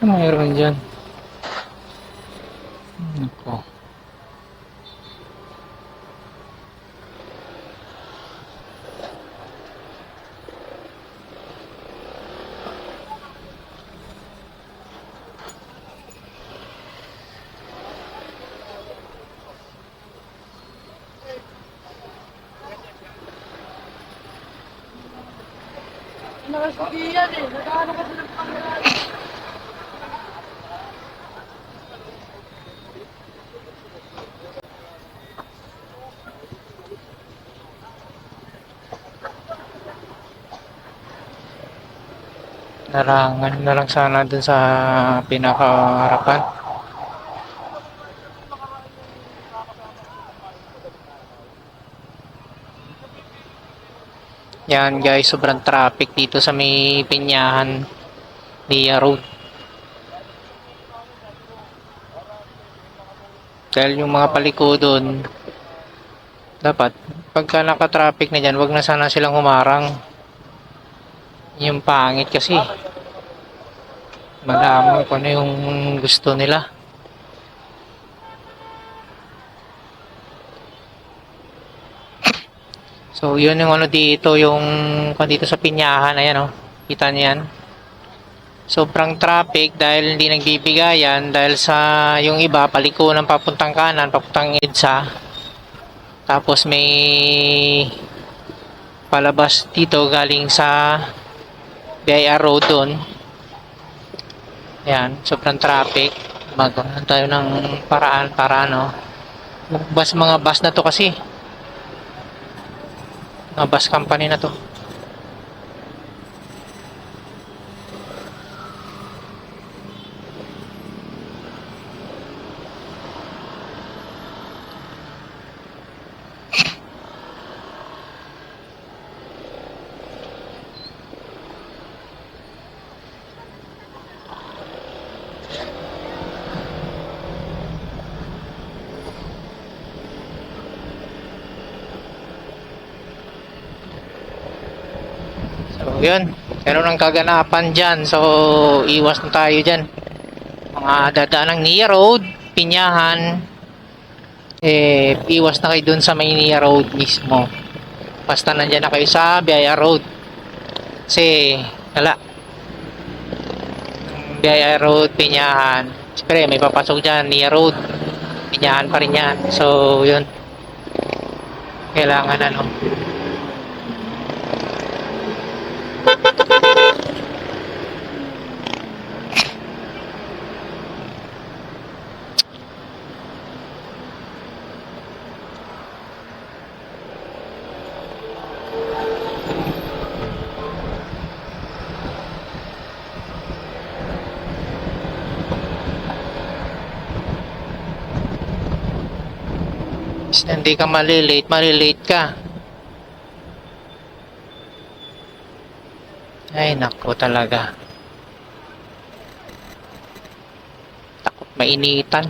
Ano mayroon dyan? Ako. Nakasigiyan eh. Nagano kasi ng pangalan. Narangan na lang sana dun sa pinakaharapan. Yan guys, sobrang traffic dito sa may Pinyahan Nia Road. Dahil yung mga paliko doon, dapat pagka naka-traffic na dyan, wag na sana silang humarang. Yung pangit kasi. Malaman ko na yung gusto nila. So, yun yung ano dito, yung dito sa Pinyahan, ayan o. Kita niyo yan. Sobrang traffic dahil hindi nagbibigayan dahil sa yung iba paliko ng papuntang kanan, papuntang EDSA. Tapos may palabas dito galing sa BIR Road doon. Ayan, sobrang traffic. Magawa tayo ng paraan para ano. Mga bus na to kasi. Mga bus company na to. So, yun. Meron ng kaganapan dyan. So, iwas na tayo dyan. Mga dadaan ng Nia Road, Pinyahan. Iwas na kayo dun sa may Nia Road mismo. Basta nandyan na kayo sa BIR Road. Kasi, wala. BIR Road, Pinyahan. Siyempre, may papasok dyan. Nia Road. Pinyahan pa rin yan. So, yun. Kailangan ano. Hindi ka malilate ka. Ay, nako talaga. Takot mainitan.